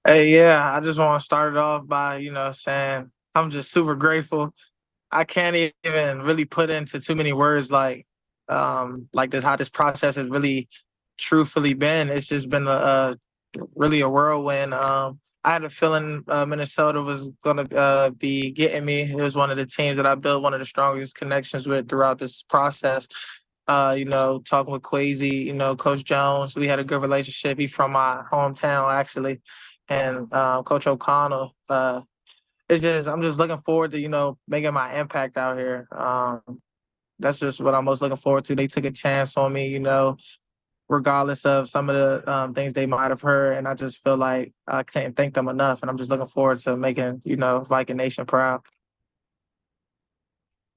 Hey, yeah, I just want to start it off by, saying I'm just super grateful. I can't even really put into too many words like this how this process has really truthfully been. It's just been a really a whirlwind. I had a feeling Minnesota was gonna be getting me. It was one of the teams that I built one of the strongest connections with throughout this process. Talking with Quasi, Coach Jones, we had a good relationship. He's from my hometown actually, and Coach O'Connell. It's just I'm just looking forward to making my impact out here. That's just what I'm most looking forward to. They took a chance on me, regardless of some of the things they might have heard, and I just feel like I can't thank them enough. And I'm just looking forward to making Viking Nation proud.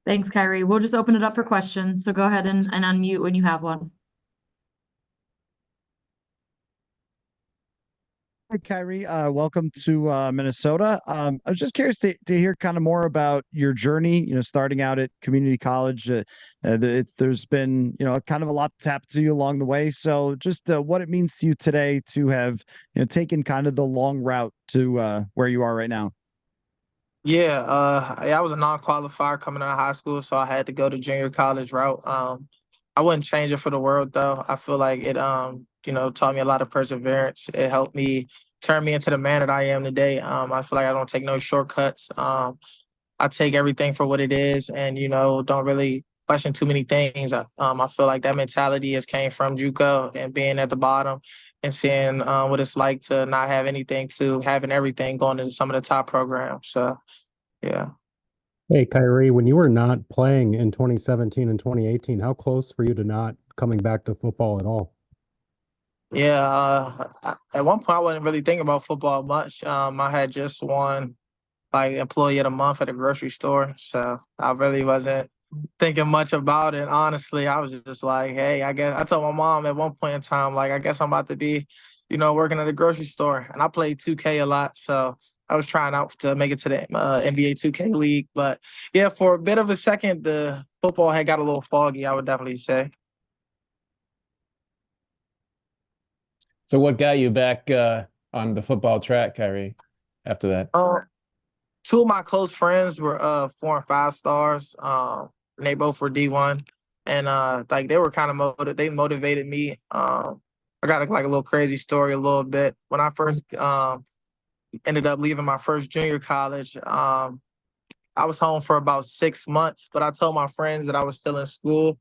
Thanks, Khyree. We'll just open it up for questions. So go ahead and unmute when you have one. Hi, Khyree. Welcome to Minnesota. I was just curious to hear kind of more about your journey, starting out at community college. There's been, kind of a lot that's happened to you along the way. So just what it means to you today to have, taken kind of the long route to where you are right now. Yeah, I was a non-qualifier coming out of high school, so I had to go the junior college route. I wouldn't change it for the world though. I feel like it taught me a lot of perseverance. It helped me turn me into the man that I am today. I feel like I don't take no shortcuts. I take everything for what it is and don't really question too many things. I feel like that mentality has came from JUCO and being at the bottom and seeing what it's like to not have anything to having everything going into some of the top programs. So yeah. Hey, Khyree, when you were not playing in 2017 and 2018, how close were you to not coming back to football at all? Yeah, at one point I wasn't really thinking about football much. I had just won like employee of the month at a grocery store, so I really wasn't thinking much about it. Honestly, I was just like, hey, I guess I told my mom at one point in time, like, I guess I'm about to be, working at the grocery store, and I played 2K a lot, so I was trying out to make it to the NBA 2K league. But yeah, for a bit of a second, the football had got a little foggy. I would definitely say. So what got you back on the football track, Khyree, after that? Two of my close friends were 4 and 5 stars. And they both were D1. And like they were kind of they motivated me. I got like a little crazy story a little bit. When I first ended up leaving my first junior college, I was home for about 6 months, but I told my friends that I was still in school.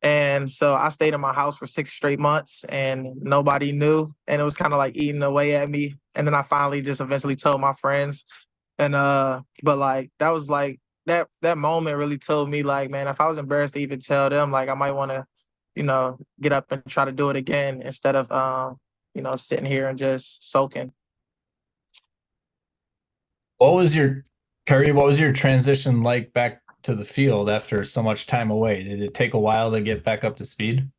And so I stayed in my house for 6 straight months and nobody knew. And it was kind of like eating away at me. And then I finally just eventually told my friends. And but like that was like that moment really told me like, man, if I was embarrassed to even tell them, like I might want to, get up and try to do it again instead of sitting here and just soaking. What was your Khyree, what was your transition like back to the field after so much time away? Did it take a while to get back up to speed?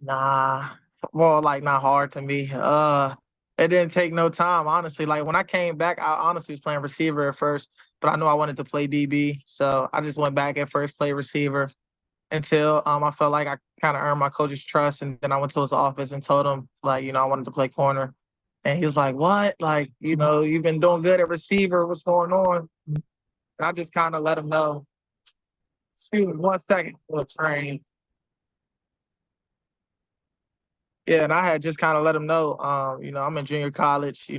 Nah, well, like not hard to me. It didn't take no time, honestly. Like when I came back, I honestly was playing receiver at first, but I knew I wanted to play DB, so I just went back at first, play receiver until I felt like I kind of earned my coach's trust, and then I went to his office and told him like, I wanted to play corner, and he was like, "What? Like, you've been doing good at receiver. What's going on?" And I just kind of let him know. Excuse me, 1 second. We'll train. Yeah, and I had just kind of let him know, I'm in junior college,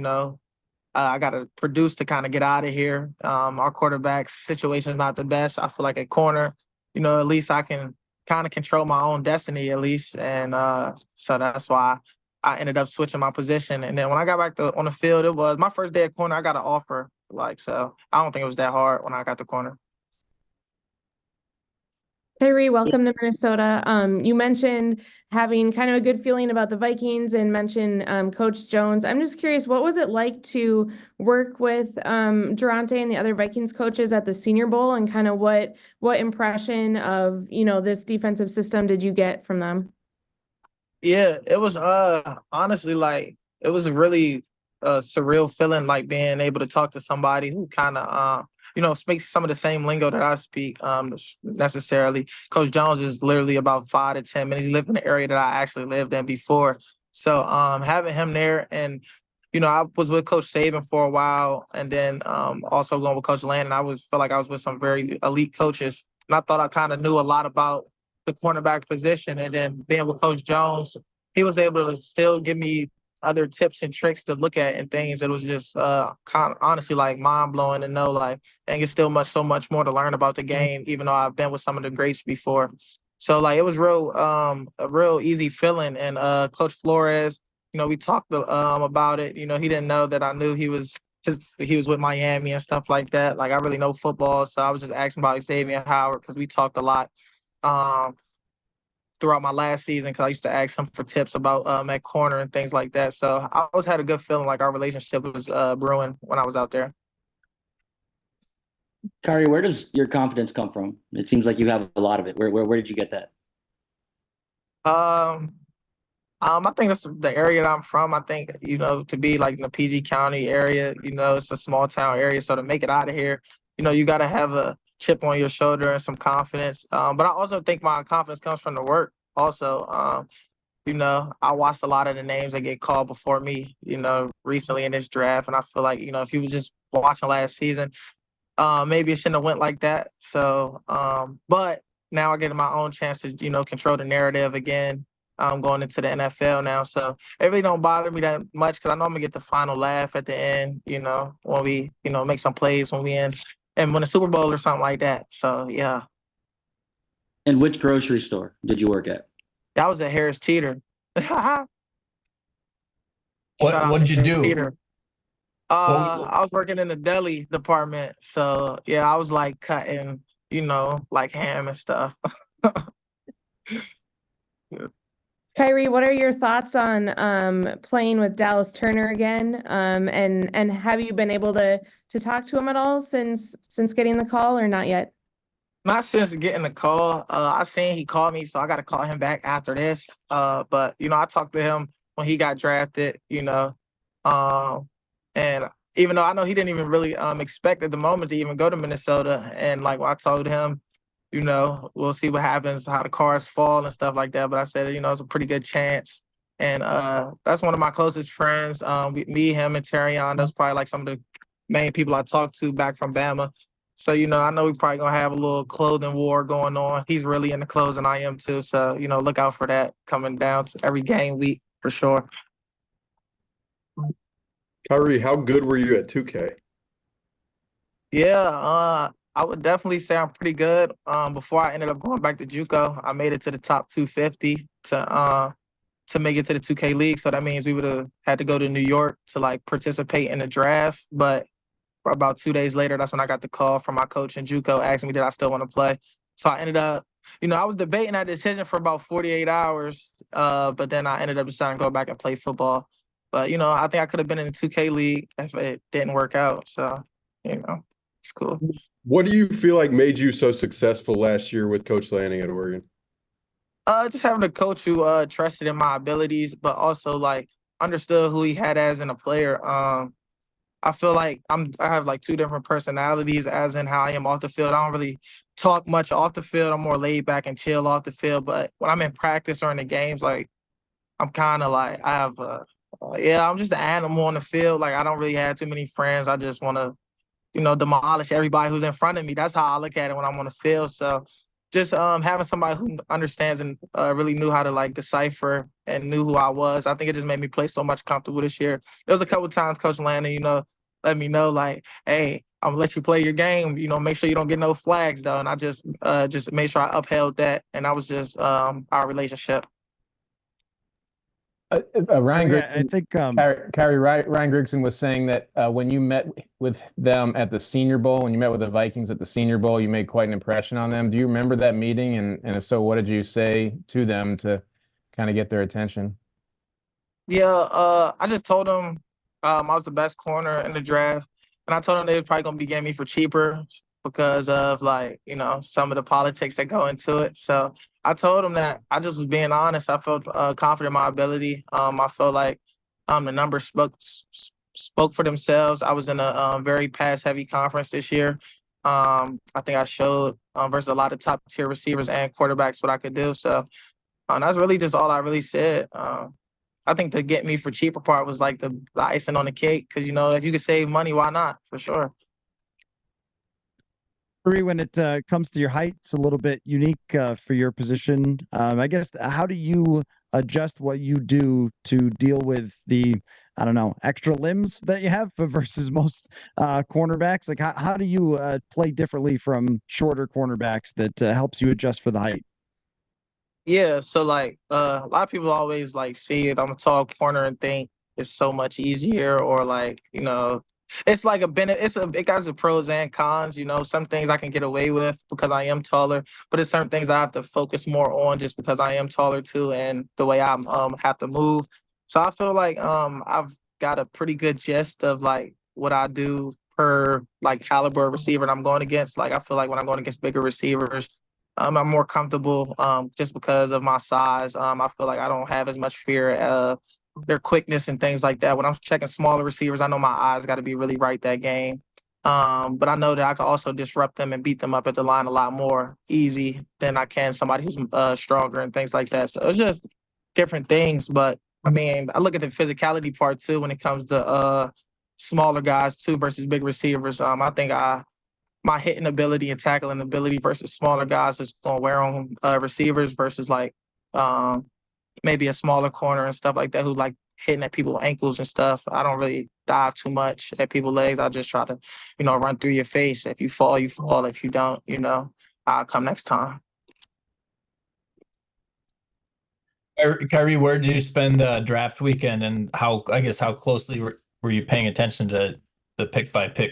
I got to produce to kind of get out of here. Our quarterback situation is not the best. I feel like at corner, at least I can kind of control my own destiny at least. And so that's why I ended up switching my position. And then when I got back on the field, it was my first day at corner. I got an offer. So I don't think it was that hard when I got the corner. Khyree, welcome to Minnesota. You mentioned having kind of a good feeling about the Vikings and mentioned Coach Jones. I'm just curious, what was it like to work with Durante and the other Vikings coaches at the Senior Bowl, and kind of what impression of this defensive system did you get from them? Yeah, it was honestly like it was a really surreal feeling, like being able to talk to somebody who kind of speaks some of the same lingo that I speak necessarily. Coach Jones is literally about 5 to 10 minutes. He lived in the area that I actually lived in before. So having him there, and I was with Coach Saban for a while, and then also going with Coach Landa. And I felt like I was with some very elite coaches, and I thought I kind of knew a lot about the cornerback position. And then being with Coach Jones, he was able to still give me other tips and tricks to look at and things. It was just kind of honestly like mind blowing to know like, dang, it's still so much more to learn about the game, even though I've been with some of the greats before. So like it was a real easy feeling. And Coach Flores, we talked about it. He didn't know that I knew he was with Miami and stuff like that. Like I really know football, so I was just asking about Xavier Howard because we talked a lot throughout my last season because I used to ask him for tips about at corner and things like that. So I always had a good feeling like our relationship was brewing when I was out there. Khyree, where does your confidence come from? It seems like you have a lot of it. Where did you get that? I think that's the area that I'm from. I think, to be like in the PG County area, it's a small town area. So to make it out of here, you got to have a chip on your shoulder and some confidence. But I also think my confidence comes from the work also. I watched a lot of the names that get called before me, recently in this draft. And I feel like, if you was just watching last season, maybe it shouldn't have went like that. So, but now I get my own chance to, control the narrative again. I'm going into the NFL now. So it really don't bother me that much because I know I'm going to get the final laugh at the end, when we, make some plays when we in and win a Super Bowl or something like that. So, yeah. And which grocery store did you work at? That was at Harris Teeter. What did you do? Teeter. I was working in the deli department. So, yeah, I was like cutting, like ham and stuff. Khyree, what are your thoughts on playing with Dallas Turner again? And have you been able to talk to him at all since getting the call or not yet? Not since getting the call. I seen he called me, so I got to call him back after this. But I talked to him when he got drafted. And even though I know he didn't even really expect at the moment to even go to Minnesota, and like when I told him, we'll see what happens, how the cards fall and stuff like that. But I said, it's a pretty good chance. And that's one of my closest friends. Me, him, and Terrion. That's probably like some of the main people I talked to back from Bama. So, I know we probably going to have a little clothing war going on. He's really into clothes and I am too. So, look out for that coming down to every game week for sure. Khyree, how good were you at 2K? Yeah, I would definitely say I'm pretty good. Before I ended up going back to JUCO, I made it to the top 250 to make it to the 2K league. So that means we would have had to go to New York to like participate in the draft. But about 2 days later, that's when I got the call from my coach in JUCO asking me did I still want to play. So I ended up, I was debating that decision for about 48 hours. But then I ended up deciding to go back and play football. But I think I could have been in the 2K league if it didn't work out. So it's cool. What do you feel like made you so successful last year with Coach Lanning at Oregon? Just having a coach who trusted in my abilities, but also like understood who he had as in a player. I feel like I have like two different personalities as in how I am off the field. I don't really talk much off the field. I'm more laid back and chill off the field. But when I'm in practice or in the games, like I'm kind of like I have I'm just an animal on the field. Like I don't really have too many friends. I just want to demolish everybody who's in front of me. That's how I look at it when I'm on the field. So just having somebody who understands and really knew how to like decipher and knew who I was, I think it just made me play so much comfortable this year. There was a couple of times Coach Landa, let me know like, hey, I'm gonna let you play your game. Make sure you don't get no flags though. And I just made sure I upheld that. And that was just our relationship. Ryan Yeah, Grigson, I think Ryan Grigson was saying that when you met with them at the Senior Bowl, when you met with the Vikings at the Senior Bowl, you made quite an impression on them. Do you remember that meeting? And if so, what did you say to them to kind of get their attention? Yeah, I just told them I was the best corner in the draft, and I told them they was probably gonna be getting me for cheaper because of like some of the politics that go into it. So I told them that I just was being honest. I felt confident in my ability. I felt like the numbers spoke for themselves. I was in a very pass-heavy conference this year. I think I showed versus a lot of top-tier receivers and quarterbacks what I could do. So that's really just all I really said. I I think the get me for cheaper part was like the icing on the cake. Cause you know, if you could save money, why not? For sure. Khyree, when it comes to your height, it's a little bit unique for your position. I guess, how do you adjust what you do to deal with the, I don't know, extra limbs that you have versus most cornerbacks? Like, how do you play differently from shorter cornerbacks that helps you adjust for the height? Yeah, so like a lot of people always like see it. I'm a tall corner and think it's so much easier, or like, you know, it's like a benefit. It got its pros and cons. You know, some things I can get away with because I am taller, but it's certain things I have to focus more on just because I am taller too, and the way I have to move. So I feel like I've got a pretty good gist of like what I do per like caliber of receiver and I'm going against. Like I feel like when I'm going against bigger receivers. I'm more comfortable just because of my size. I feel like I don't have as much fear of their quickness and things like that. When I'm checking smaller receivers, I know my eyes got to be really right that game. But I know that I can also disrupt them and beat them up at the line a lot more easy than I can somebody who's stronger and things like that. So it's just different things. But I mean, I look at the physicality part too when it comes to smaller guys too versus big receivers. I think my hitting ability and tackling ability versus smaller guys is going to wear on receivers versus like maybe a smaller corner and stuff like that who like hitting at people's ankles and stuff. I don't really dive too much at people's legs. I just try to, you know, run through your face. If you fall, you fall. If you don't, you know, I'll come next time. Khyree, where did you spend the draft weekend, and how closely were you paying attention to the pick by pick?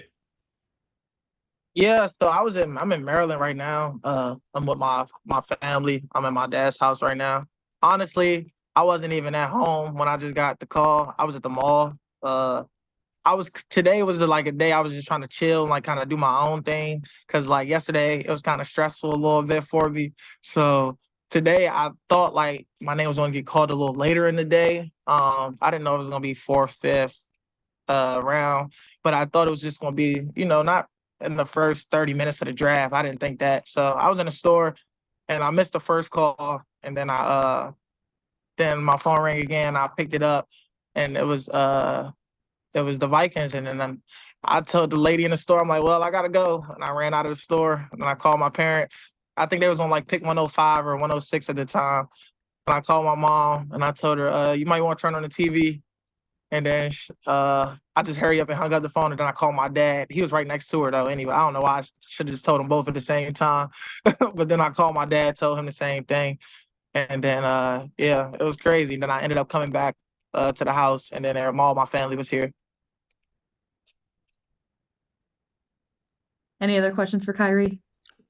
Yeah, so I'm in Maryland right now. I'm with my family. I'm at my dad's house right now. Honestly, I wasn't even at home when I just got the call. I was at the mall. Today was like a day I was just trying to chill and like kind of do my own thing. Cause like yesterday it was kind of stressful a little bit for me. So today I thought like my name was gonna get called a little later in the day. I didn't know it was gonna be fourth, fifth round, but I thought it was just gonna be, you know, not in the first 30 minutes of the draft. I didn't think that. So I was in the store and I missed the first call, and then then my phone rang again. I picked it up and it was the Vikings, and then I told the lady in the store, I'm like, well, I gotta go. And I ran out of the store and I called my parents. I think they was on like pick 105 or 106 at the time. And I called my mom and I told her, you might want to turn on the TV. And then I just hurry up and hung up the phone, and then I called my dad. He was right next to her though. Anyway, I don't know why I should have just told them both at the same time. But then I called my dad, told him the same thing. And then yeah, it was crazy. Then I ended up coming back to the house, and then all my family was here. Any other questions for Khyree?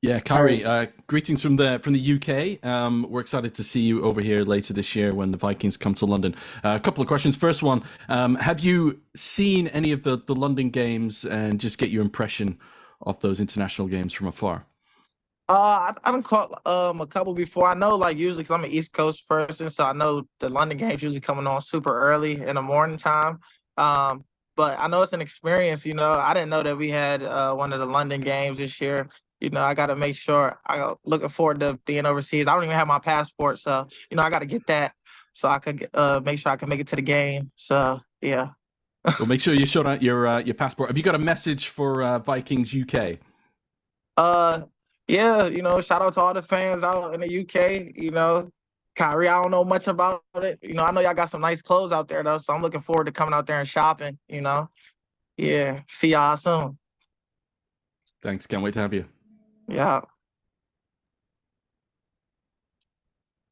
Yeah, Khyree, greetings from the UK. We're excited to see you over here later this year when the Vikings come to London. A couple of questions. First one, have you seen any of the London games, and just get your impression of those international games from afar? I done caught a couple before. I know like usually because I'm an East Coast person, so I know the London games usually coming on super early in the morning time. But I know it's an experience. You know, I didn't know that we had one of the London games this year. You know, I got to make sure. I'm looking forward to being overseas. I don't even have my passport, so you know I got to get that so I could make sure I can make it to the game. So yeah. Well, make sure you show out your passport. Have you got a message for Vikings UK? Yeah, you know, shout out to all the fans out in the UK. You know, Khyree, I don't know much about it. You know, I know y'all got some nice clothes out there though, so I'm looking forward to coming out there and shopping. You know, yeah. See y'all soon. Thanks. Can't wait to have you. Yeah.